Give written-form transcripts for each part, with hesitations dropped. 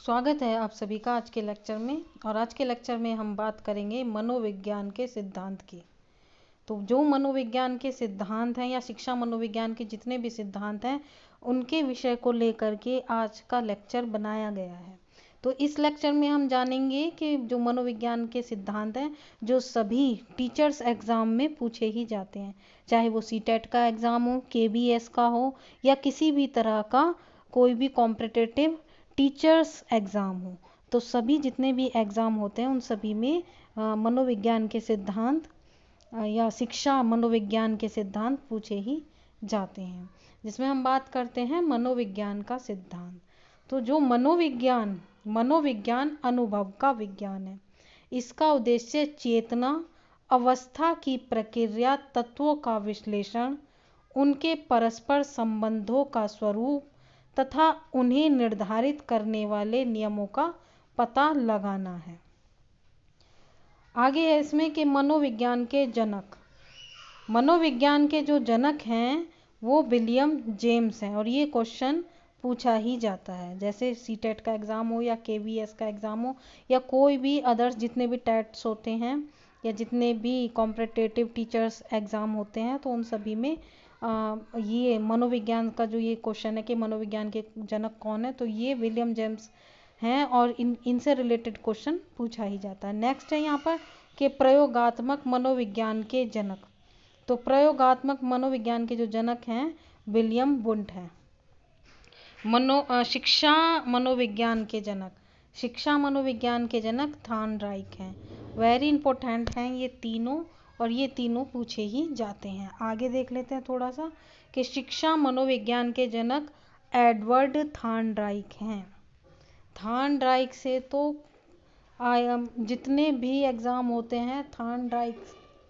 स्वागत है आप सभी का आज के लेक्चर में। और आज के लेक्चर में हम बात करेंगे मनोविज्ञान के सिद्धांत की। तो जो मनोविज्ञान के सिद्धांत हैं या शिक्षा मनोविज्ञान के जितने भी सिद्धांत हैं उनके विषय को लेकर के आज का लेक्चर बनाया गया है। तो इस लेक्चर में हम जानेंगे कि जो मनोविज्ञान के सिद्धांत हैं जो सभी टीचर्स एग्ज़ाम में पूछे ही जाते हैं, चाहे वो सीटेट का एग्ज़ाम हो, केबीएस का हो या किसी भी तरह का कोई भी कॉम्पिटिटिव टीचर्स एग्ज़ाम हो। तो सभी जितने भी एग्ज़ाम होते हैं उन सभी में मनोविज्ञान के सिद्धांत या शिक्षा मनोविज्ञान के सिद्धांत पूछे ही जाते हैं, जिसमें हम बात करते हैं मनोविज्ञान का सिद्धांत। तो जो मनोविज्ञान अनुभव का विज्ञान है। इसका उद्देश्य चेतना अवस्था की प्रक्रिया, तत्वों का विश्लेषण, उनके परस्पर संबंधों का स्वरूप तथा उन्हें निर्धारित करने वाले नियमों का पता लगाना है। आगे है इसमें कि मनोविज्ञान के जो जनक हैं वो विलियम जेम्स हैं। और ये क्वेश्चन पूछा ही जाता है, जैसे सीटेट का एग्ज़ाम हो या केवीएस का एग्ज़ाम हो या कोई भी अदर्स जितने भी टेट्स होते हैं या जितने भी कॉम्पिटिटिव टीचर्स एग्ज़ाम होते हैं, तो उन सभी में ये मनोविज्ञान का जो ये क्वेश्चन है कि मनोविज्ञान के जनक कौन है, तो ये विलियम जेम्स हैं और इनसे रिलेटेड क्वेश्चन पूछा ही जाता है। नेक्स्ट है यहाँ पर कि प्रयोगात्मक मनोविज्ञान के जनक। तो प्रयोगात्मक मनोविज्ञान के जो जनक हैं विलियम वुंट हैं। शिक्षा मनोविज्ञान के जनक थॉर्नडाइक हैं। वेरी इंपॉर्टेंट हैं ये तीनों, और ये तीनों पूछे ही जाते हैं। आगे देख लेते हैं थोड़ा सा कि शिक्षा मनोविज्ञान के जनक एडवर्ड थॉर्नडाइक हैं। थॉर्नडाइक से तो जितने भी एग्ज़ाम होते हैं थॉर्नडाइक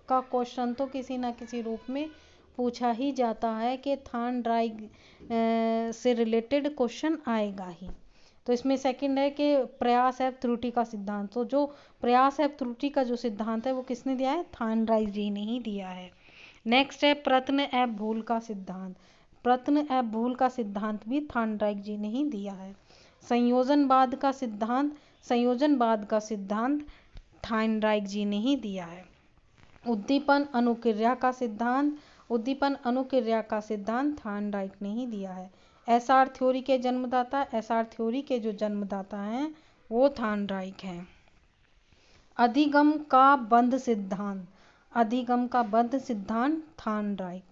का क्वेश्चन तो किसी ना किसी रूप में पूछा ही जाता है कि थॉर्नडाइक से रिलेटेड क्वेश्चन आएगा ही। तो इसमें सेकंड है कि प्रयास एवं त्रुटि का सिद्धांत। तो जो प्रयास एवं त्रुटि का जो सिद्धांत है वो किसने दिया है? थॉर्नडाइक जी ने ही दिया है। नेक्स्ट है प्रयत्न एवं भूल का सिद्धांत। प्रयत्न एवं भूल का सिद्धांत भी थॉर्नडाइक जी ने ही दिया है। संयोजनवाद का सिद्धांत थॉर्नडाइक जी ने ही दिया है। उद्दीपन अनुक्रिया का सिद्धांत थॉर्नडाइक ने ही दिया है। एसआर थ्योरी के जो जन्मदाता हैं वो थॉर्नडाइक हैं। अधिगम का बंध सिद्धांत थॉर्नडाइक।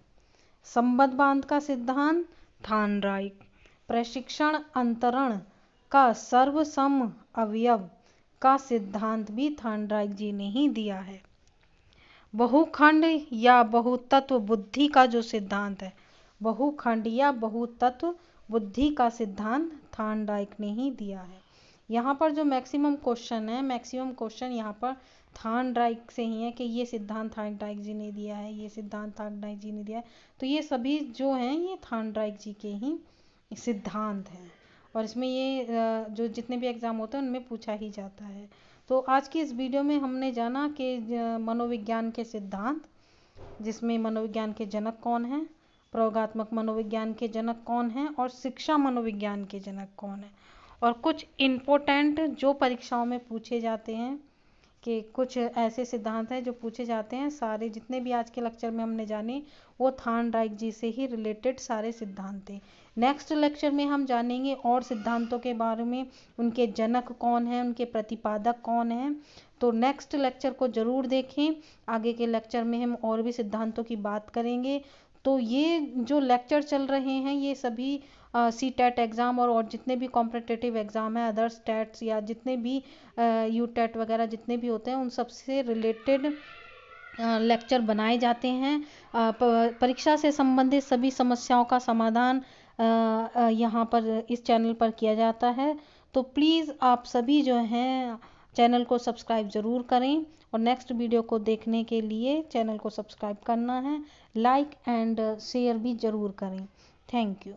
संबंधबांध का सिद्धांत थॉर्नडाइक। प्रशिक्षण अंतरण का सर्वसम अवयव का सिद्धांत भी थॉर्नडाइक जी ने ही दिया है। बहुखंड या बहुतत्व बुद्धि का जो सिद्धांत है, थॉर्नडाइक ने ही दिया है। यहाँ पर जो मैक्सिमम क्वेश्चन यहाँ पर थॉर्नडाइक से ही है कि ये सिद्धांत थॉर्नडाइक जी ने दिया है, ये सिद्धांत थॉर्नडाइक जी ने दिया है। तो ये सभी जो हैं ये थॉर्नडाइक जी के ही सिद्धांत हैं, और इसमें ये जो जितने भी एग्ज़ाम होते हैं उनमें पूछा ही जाता है। तो आज की इस वीडियो में हमने जाना कि मनोविज्ञान के सिद्धांत, जिसमें मनोविज्ञान के जनक कौन हैं, प्रयोगात्मक मनोविज्ञान के जनक कौन हैं और शिक्षा मनोविज्ञान के जनक कौन हैं, और कुछ इम्पोर्टेंट जो परीक्षाओं में पूछे जाते हैं कि कुछ ऐसे सिद्धांत हैं जो पूछे जाते हैं। सारे जितने भी आज के लेक्चर में हमने जाने वो थॉर्नडाइक जी से ही रिलेटेड सारे सिद्धांत थे। नेक्स्ट लेक्चर में हम जानेंगे और सिद्धांतों के बारे में, उनके जनक कौन हैं, उनके प्रतिपादक कौन हैं। तो नेक्स्ट लेक्चर को ज़रूर देखें। आगे के लेक्चर में हम और भी सिद्धांतों की बात करेंगे। तो ये जो लेक्चर चल रहे हैं ये सभी सीटेट एग्ज़ाम और जितने भी कॉम्पिटिटिव एग्ज़ाम है, अदर्स टेट्स या जितने भी यूटेट वगैरह जितने भी होते हैं उन सब से रिलेटेड लेक्चर बनाए जाते हैं। परीक्षा से संबंधित सभी समस्याओं का समाधान यहाँ पर इस चैनल पर किया जाता है। तो प्लीज़ आप सभी जो हैं चैनल को सब्सक्राइब ज़रूर करें, और नेक्स्ट वीडियो को देखने के लिए चैनल को सब्सक्राइब करना है, लाइक एंड शेयर भी ज़रूर करें। Thank you.